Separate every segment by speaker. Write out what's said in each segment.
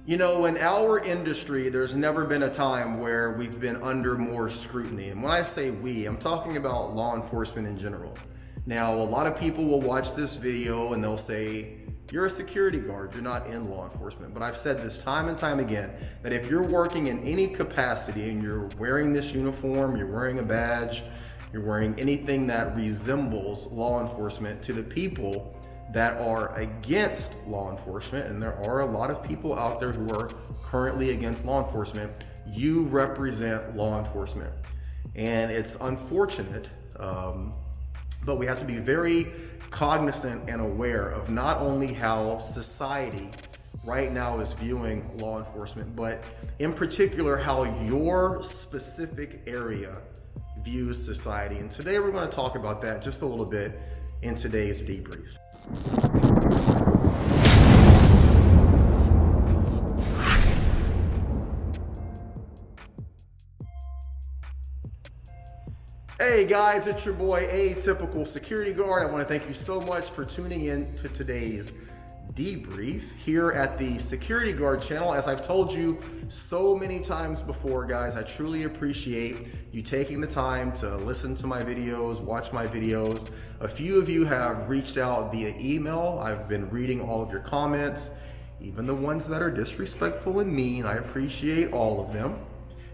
Speaker 1: You know, in our industry, there's never been a time where we've been under more scrutiny. And when I say we, I'm talking about law enforcement in general. Now, a lot of people will watch this video and they'll say, you're a security guard, you're not in law enforcement. But I've said this time and time again, that if you're working in any capacity and you're wearing this uniform, you're wearing a badge, you're wearing anything that resembles law enforcement, to the people that are against law enforcement, and there are a lot of people out there who are currently against law enforcement, you represent law enforcement. And it's unfortunate, but we have to be very cognizant and aware of not only how society right now is viewing law enforcement, but in particular how your specific area views society. And today we're going to talk about that just a little bit in today's debrief. Hey guys, it's your boy Atypical Security Guard. I want to thank you so much for tuning in to today's debrief here at the Security Guard channel. As I've told you so many times before, guys, I truly appreciate you taking the time to listen to my videos, watch my videos. A few of you have reached out via email. I've been reading all of your comments, even the ones that are disrespectful and mean. I appreciate all of them.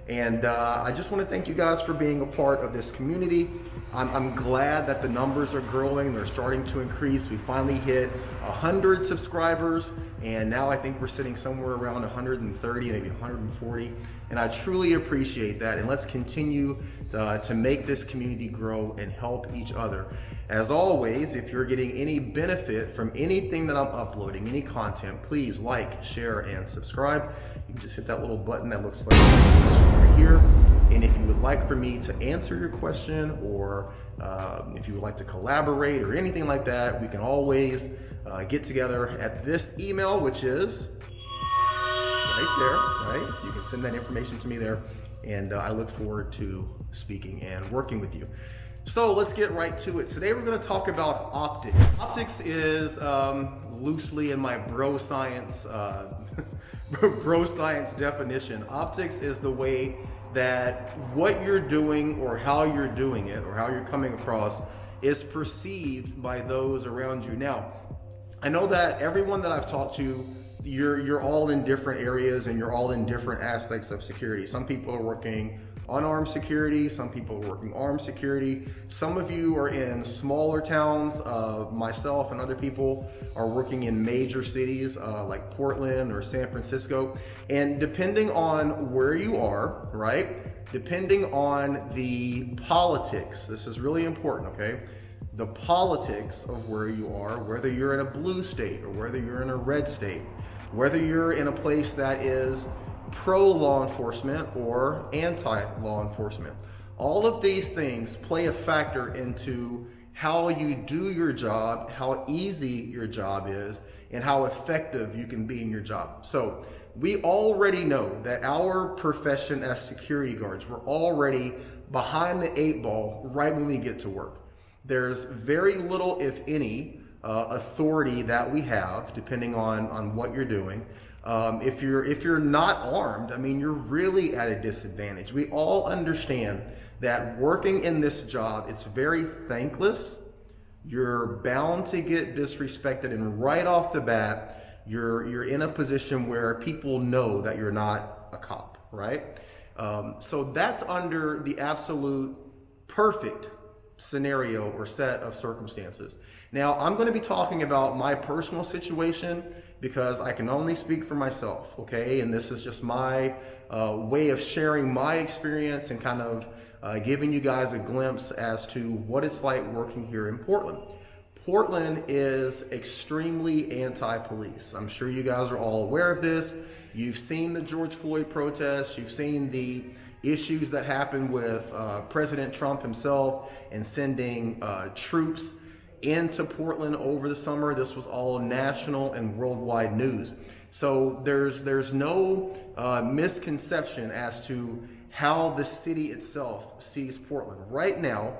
Speaker 1: And I just want to thank you guys for being a part of this community. I'm glad that the numbers are growing. They're starting to increase. We finally hit 100 subscribers, and now I think we're sitting somewhere around 130, maybe 140. And I truly appreciate that. And let's continue to make this community grow and help each other. As always, if you're getting any benefit from anything that I'm uploading, any content, please like, share, and subscribe. You can just hit that little button that looks like right here. And if you would like for me to answer your question, or if you would like to collaborate or anything like that, we can always get together at this email, which is right there, right? You can send that information to me there, and I look forward to speaking and working with you. So let's get right to it. Today we're going to talk about optics. Optics is loosely in my bro science definition. Optics is the way that what you're doing or how you're doing it or how you're coming across is perceived by those around you. Now, I know that everyone that I've talked to, you're all in different areas and you're all in different aspects of security. Some people are working unarmed security, some people are working armed security. Some of you are in smaller towns. Myself and other people are working in major cities like Portland or San Francisco. And depending on where you are, right? Depending on the politics, this is really important, okay? The politics of where you are, whether you're in a blue state or whether you're in a red state, whether you're in a place that is pro-law enforcement or anti-law enforcement. All of these things play a factor into how you do your job, how easy your job is, and how effective you can be in your job. So we already know that our profession as security guards, we're already behind the 8 ball right when we get to work. There's very little, if any, authority that we have, depending on what you're doing. If you're not armed, I mean, you're really at a disadvantage. We all understand that working in this job, it's very thankless. You're bound to get disrespected, and right off the bat, you're in a position where people know that you're not a cop, right? So that's under the absolute perfect scenario or set of circumstances. Now, I'm going to be talking about my personal situation because I can only speak for myself, okay? And this is just my way of sharing my experience and kind of giving you guys a glimpse as to what it's like working here in Portland. Portland is extremely anti-police. I'm sure you guys are all aware of this. You've seen the George Floyd protests. You've seen the issues that happened with President Trump himself and sending troops into Portland over the summer. This was all national and worldwide news. So there's no misconception as to how the city itself sees Portland. Right now,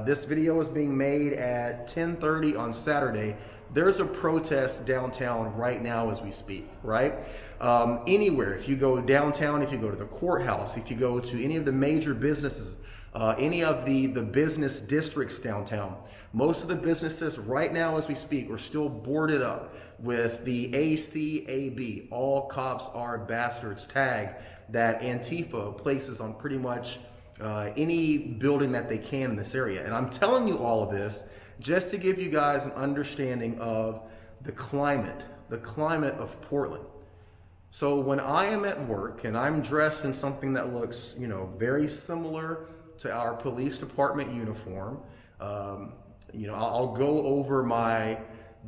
Speaker 1: this video is being made at 10:30 on Saturday. There's a protest downtown right now as we speak, right? Anywhere, if you go downtown, if you go to the courthouse, if you go to any of the major businesses, any of the business districts downtown, most of the businesses right now as we speak are still boarded up with the ACAB, all cops are bastards tag that Antifa places on pretty much any building that they can in this area. And I'm telling you all of this just to give you guys an understanding of the climate of Portland. So when I am at work and I'm dressed in something that looks, very similar to our police department uniform, I'll go over my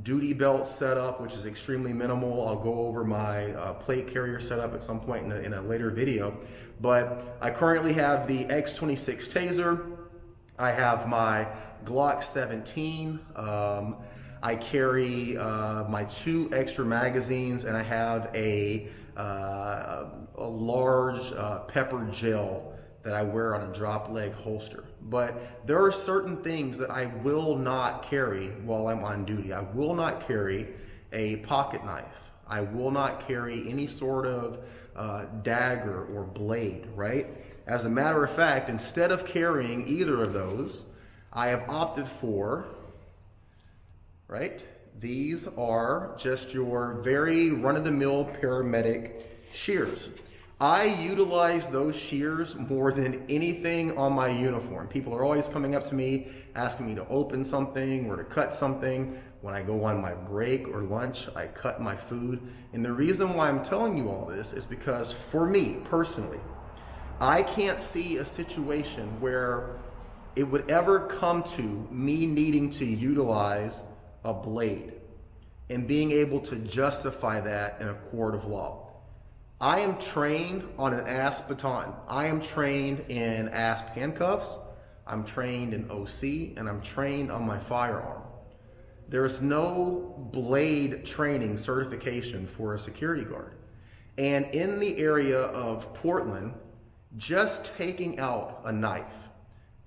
Speaker 1: duty belt setup, which is extremely minimal. I'll go over my plate carrier setup at some point in a later video. But I currently have the X26 Taser. I have my Glock 17. I carry my 2 extra magazines, and I have a large pepper gel that I wear on a drop leg holster. But there are certain things that I will not carry while I'm on duty. I will not carry a pocket knife. I will not carry any sort of dagger or blade, right? As a matter of fact, instead of carrying either of those, I have opted for, right? These are just your very run-of-the-mill paramedic shears. I utilize those shears more than anything on my uniform. People are always coming up to me, asking me to open something or to cut something. When I go on my break or lunch, I cut my food. And the reason why I'm telling you all this is because for me personally, I can't see a situation where it would ever come to me needing to utilize a blade and being able to justify that in a court of law. I am trained on an ASP baton. I am trained in ASP handcuffs. I'm trained in OC, and I'm trained on my firearm. There's no blade training certification for a security guard. And in the area of Portland, just taking out a knife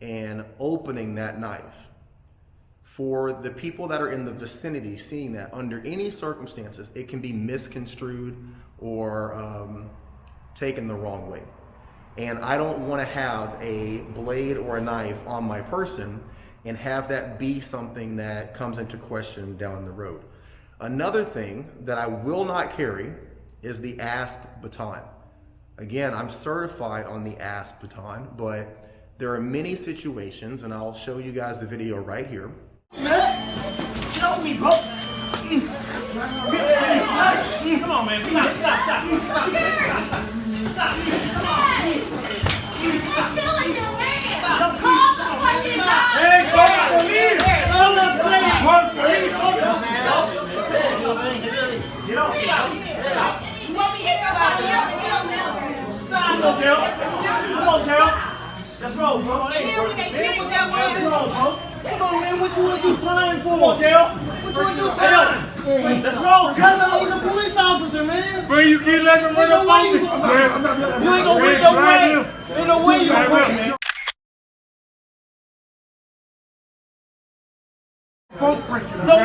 Speaker 1: and opening that knife, for the people that are in the vicinity seeing that, under any circumstances, it can be misconstrued or taken the wrong way. And I don't want to have a blade or a knife on my person and have that be something that comes into question down the road. Another thing that I will not carry is the ASP baton. Again, I'm certified on the ASP baton, but there are many situations, and I'll show you guys the video right here.
Speaker 2: Help me, bro. Come on, man. Stop. Hey, go police! Call the police! Get off. Stop. You want me to hit your body? Stop. Come on, Cal. Let's roll, bro. Let's roll, bro. Come on, man. What you want to do time for? Come on, Cal. What you want to do time? Let's roll, cuz. He's a police officer, man.
Speaker 3: Bro, you keep letting him run up on me.
Speaker 2: You ain't gonna win no way. Ain't no way you gonna win, man. No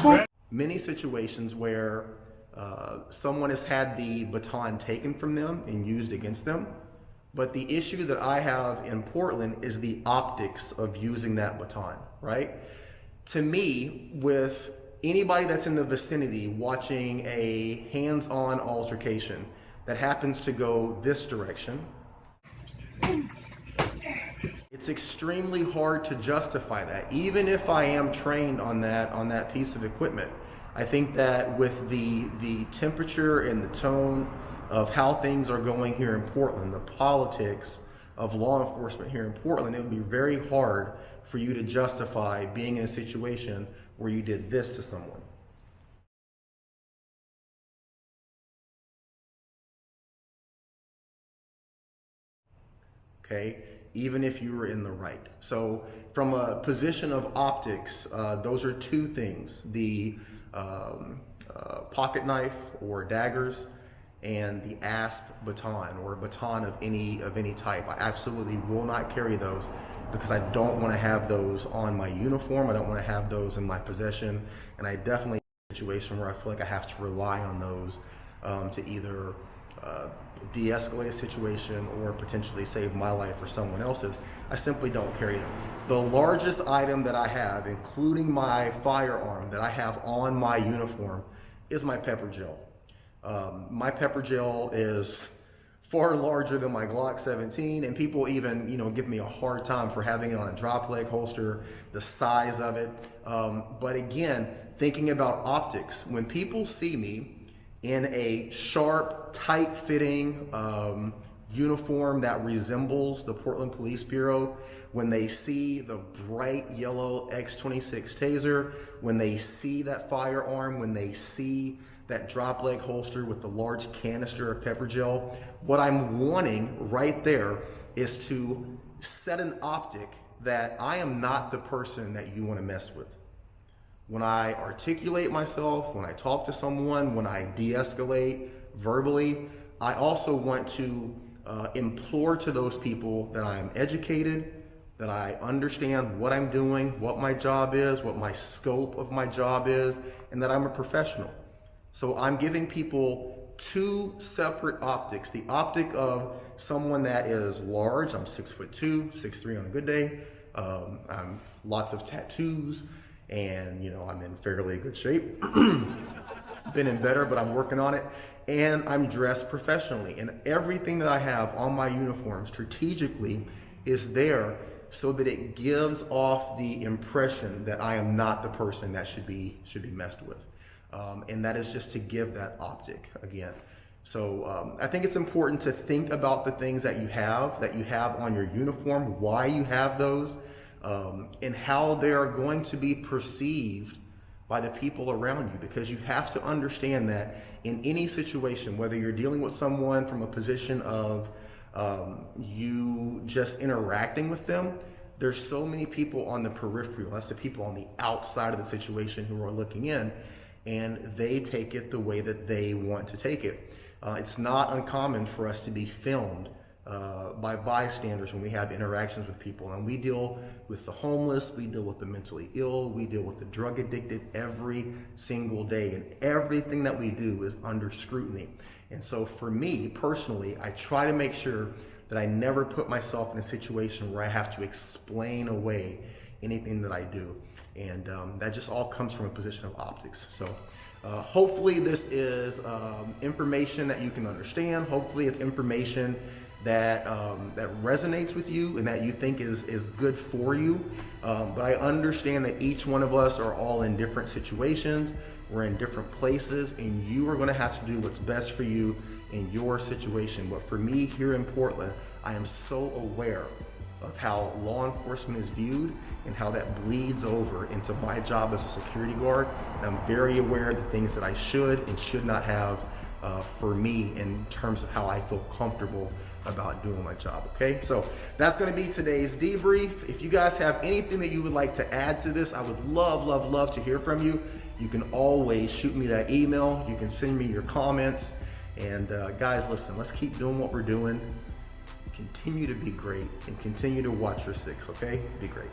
Speaker 2: way.
Speaker 1: Many situations where someone has had the baton taken from them and used against them. But the issue that I have in Portland is the optics of using that baton, right? To me, with anybody that's in the vicinity watching a hands-on altercation that happens to go this direction, it's extremely hard to justify that, even if I am trained on that piece of equipment. I think that with the temperature and the tone of how things are going here in Portland, the politics of law enforcement here in Portland, it would be very hard for you to justify being in a situation where you did this to someone. Okay, even if you were in the right. So from a position of optics, those are two things: the pocket knife or daggers, and the ASP baton or a baton of any type. I absolutely will not carry those. because I don't want to have those on my uniform. I don't want to have those in my possession. And I definitely have a situation where I feel like I have to rely on those to either de-escalate a situation or potentially save my life or someone else's. I simply don't carry them. The largest item that I have, including my firearm that I have on my uniform, is my pepper gel. My pepper gel is far larger than my Glock 17, and people even, give me a hard time for having it on a drop leg holster, the size of it. But again, thinking about optics, when people see me in a sharp, tight-fitting uniform that resembles the Portland Police Bureau, when they see the bright yellow X26 taser, when they see that firearm, when they see that drop leg holster with the large canister of pepper gel, what I'm wanting right there is to set an optic that I am not the person that you want to mess with. When I articulate myself, when I talk to someone, when I de-escalate verbally, I also want to implore to those people that I am educated, that I understand what I'm doing, what my job is, what my scope of my job is, and that I'm a professional. So I'm giving people two separate optics. The optic of someone that is large, I'm 6'2", 6'3" on a good day. I'm lots of tattoos. And I'm in fairly good shape. Been in better, but I'm working on it. And I'm dressed professionally. And everything that I have on my uniform strategically is there so that it gives off the impression that I am not the person that should be messed with. And that is just to give that optic again. So I think it's important to think about the things that you have on your uniform, why you have those, and how they are going to be perceived by the people around you, because you have to understand that in any situation, whether you're dealing with someone from a position of you just interacting with them, there's so many people on the peripheral, that's the people on the outside of the situation who are looking in, and they take it the way that they want to take it. It's not uncommon for us to be filmed by bystanders when we have interactions with people. And we deal with the homeless, we deal with the mentally ill, we deal with the drug addicted every single day. And everything that we do is under scrutiny. And so for me personally, I try to make sure that I never put myself in a situation where I have to explain away anything that I do. And that just all comes from a position of optics. So hopefully this is information that you can understand. Hopefully it's information that resonates with you and that you think is good for you. But I understand that each one of us are all in different situations. We're in different places, and you are going to have to do what's best for you in your situation. But for me here in Portland, I am so aware of how law enforcement is viewed and how that bleeds over into my job as a security guard. And I'm very aware of the things that I should and should not have for me in terms of how I feel comfortable about doing my job, okay? So that's gonna be today's debrief. If you guys have anything that you would like to add to this, I would love to hear from you. You can always shoot me that email. You can send me your comments. And guys, listen, let's keep doing what we're doing. Continue to be great and continue to watch your six, okay? Be great.